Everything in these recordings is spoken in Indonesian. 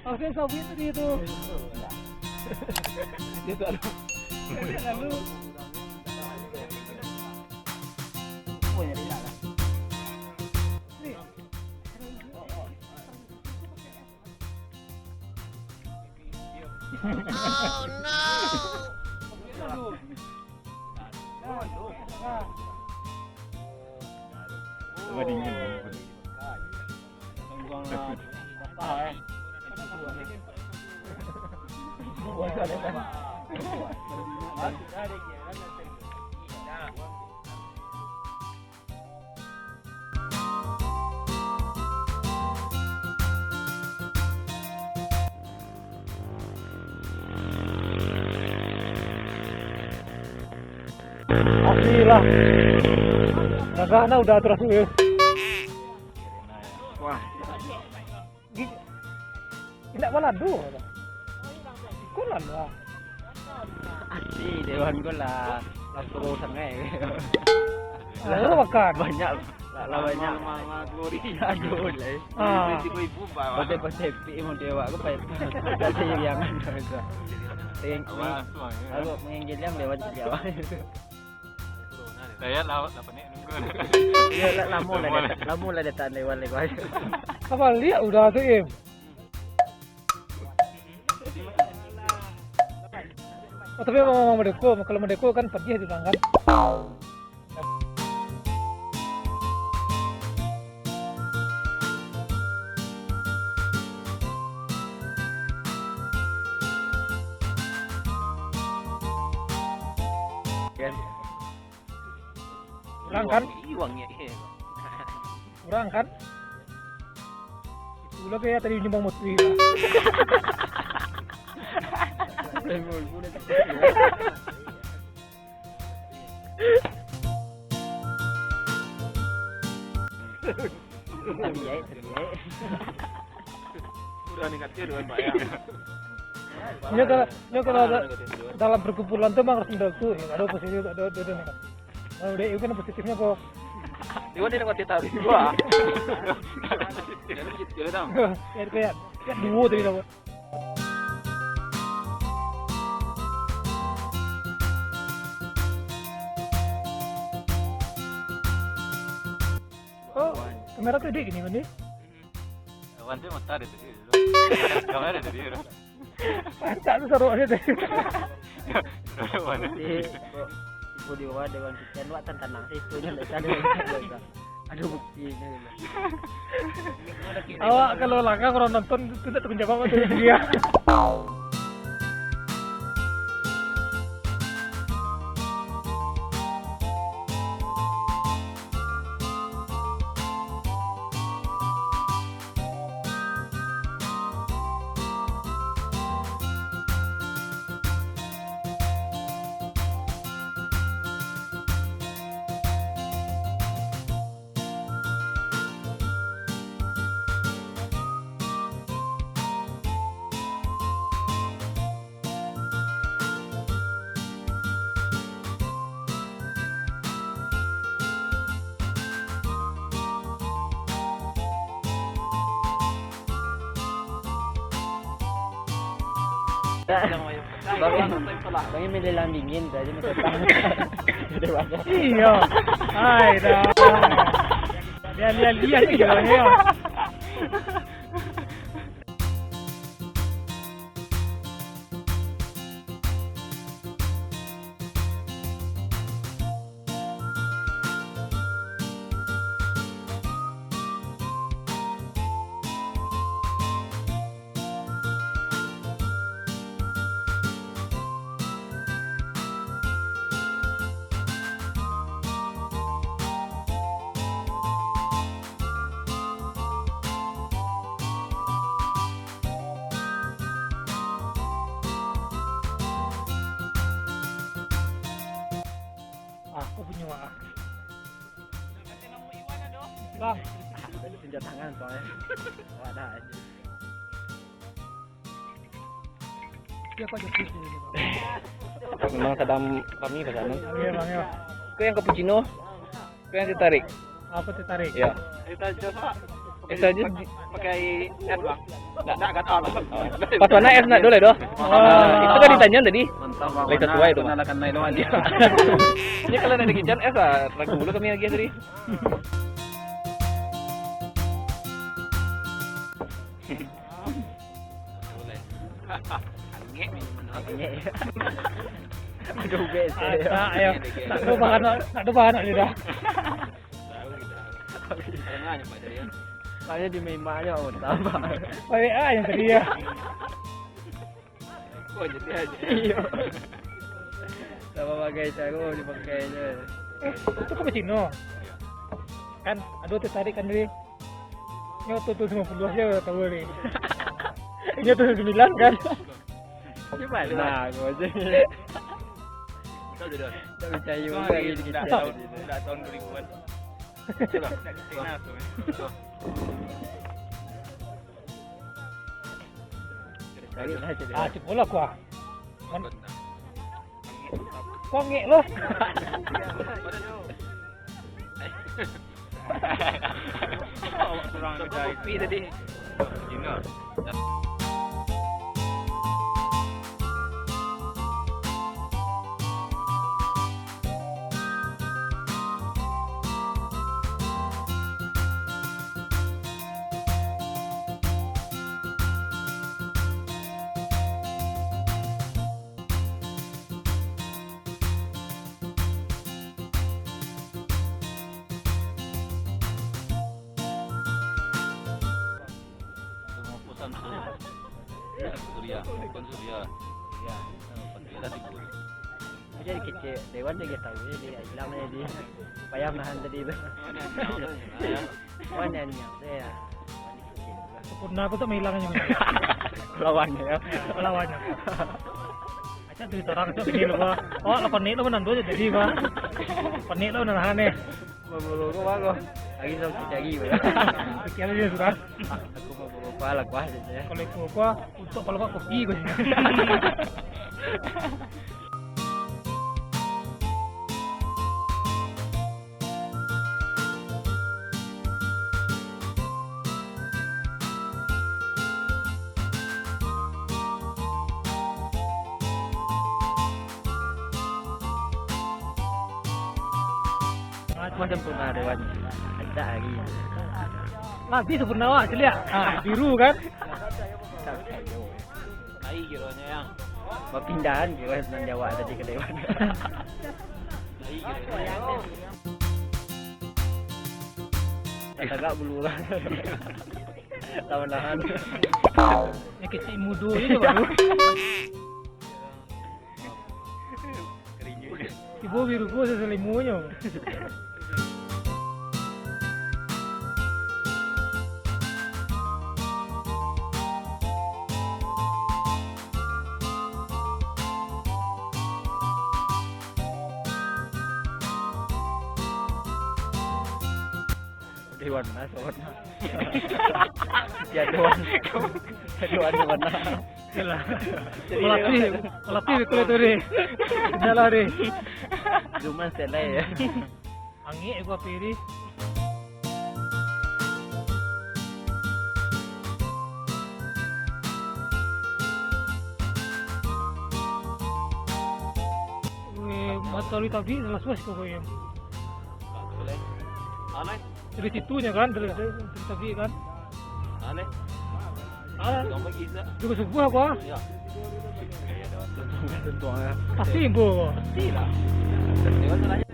Oke, sabu itu dia tuh. Dia tuh lalu. Oh, ya dia lah. Oh no. Coba dingin. Alhamdulillah. Nagana udah terus ya. Wah. Tidak balado. Kulan lah. Asli dewan gue lah. Langsung sangai. Lalu makan. Banyak banyak glori aduh lah. Pasti pasti mau dewa aku pakai kasih yang ada. Aku mengenggil yang dewan Jawa. Saya lapan ni nunggu. Iya lamu lah datang dewan lagi. Apa lihat udah tuh Im. Oh, tapi mau mendeko, kalau mendeko kan pergi itu kan. Kurang kan? Uangnya. Kurang kan? Itu kayak tadi nyumbang motor. Udah nikatnya dengan Pak ya. Ini kalau dalam perkumpulan tuh memang harus mendukung. Ada positif, ada negatif. Kalau dia itu kan positifnya kok. Dia ada yang tahu dua. Jadi tahu. Kayak dua tadi tahu. Oh, kamera gede gini kan dia? Wanti mau tarik itu. Kamera dari dia. Pancak tuh seru aja deh. Mana? Ibu di bawah dewan sekian wak tantanang itu nya ada. Ada bukti ini. Awak kalau langkah orang nonton tidak terjawab apa tuh dia. Bang ini lelang dingin saja macam dewasa. Iya. Hai dah. Lihat ni jalannya. Bang. Tunjuk tangan soalnya. Wadah aja. Dia kok jadi sini, Bang. Memang sedang kami ke sana. Iya, Bang ya. Kau yang cappuccino, kau yang ditarik. Apa tertarik? Ya. Kita coba Itu aja. pakai es bang. Nggak gatal. Pas warna es nak dulu doh. Itu kan ditanya tadi. Mantap bang. Lagi sesuai itu. Kenalakan naik doang aja. Ini kalau ada kitchen es lah. Ragu dulu kami lagi tadi. Boleh. Angge. Aduh bese. Nah, ayo. Tak ada bahan dia dah. Tengahnya Pak Jarian. Makanya di memanya tambah. Pakai yang tadi ya. Oh jadi aja. Iya. Sama pakai cago dipakainya. Itu cappuccino. Kan, aduh tertarik kan dia. Nyo tuh 50 aja tahu nih. Ini tuh 9 kan. Gimana? Nah, gue aja. Betul sudah. Tak percaya juga gitu. Udah tahun 2000-an. Sudah. Nah, tuh. Cari lah jadi. Ah, cepola kuah. Kok ngek lo? Kurang kopi tadi. Ini. Surya, bukan Surya. Ya, Surya Tibur. Jadi kecil, Dewan dia tahu dia hilangnya dia. Payah nahan tadi itu. Wananya saya. Sempurna aku tuh menghilangnya. Lawannya ya. Lawannya. Aja cerita orang itu begini loh. Oh, 8 menit lo menang dulu jadi, Bang. 8 menit lo nahan nih. Baru aku lagi sama cagi ya. Sekian aja sudah. Aku mau bawa kuah aja ya. Kalau itu apa untuk kalau kopi gue. Macam sempurna Dewan. Ada lagi. Nanti sempurna wah, celia. Ah, biru kan? Ai kiranya yang. Mau pindahan ke Western Jawa tadi ke Dewan. Ai kiranya. Agak bulu kan. Tahan-tahan. Ya kecil mudu itu baru. Ibu biru gue seselimunya. Dewan mas, warna. Ya Dewan. Dewan warna. Yalah. Pelatih itu deh. Jalan deh. Cuma selai ya. Angin gua pilih. Matahari tadi jelas kok yang. Boleh. Aneh. Dari situnya kan, dari tadi kan. Aneh. Ah, Kamu bisa. juga sebuah gua. Ya. Tentunya. Pasti ibu. Tidak. Dewan salahnya.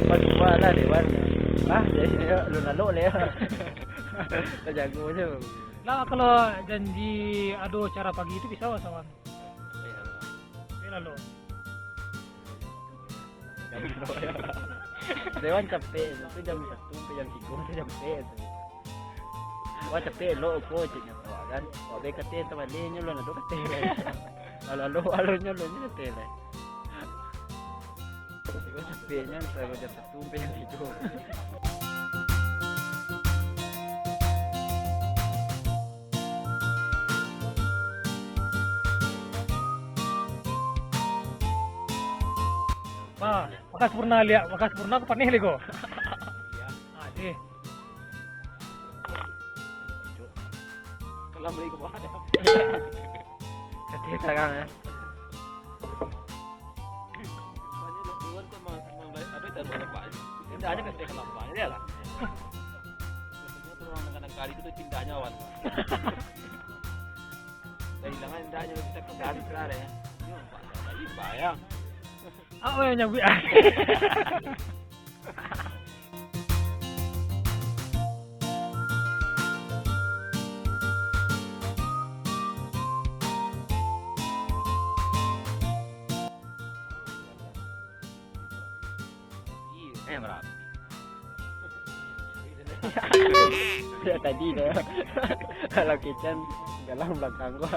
Pas lah Dewan. Jadi lu lalu le. Kita jago aja. Nah, kalau janji adu acara pagi itu bisa sama. Lalu. Dewan capek, itu jam 1 sampai jam 3 itu capek tu. Wah capek lo ko cik nyawa kan. Wah be kate sama dia nyolo na do kate. Lalu nyolo ni kate lah. Iko sepinya selalu jatuh tumpe yang itu. Ah, makas purna lihat, makas purna aku panih lego. Ah, deh. Kalau beli ke bawah ada. Ketika kan ya. Tindanya kan kelambanya dia lah. Biasanya tuh orang kadang-kali itu tindanya wan. Dari langan tindanya bisa kembali sekarang ya. Ini lagi bayang. Apa yang nyambi? Berapa? Ya tadi deh. Kalau kitchen dalam belakang gua.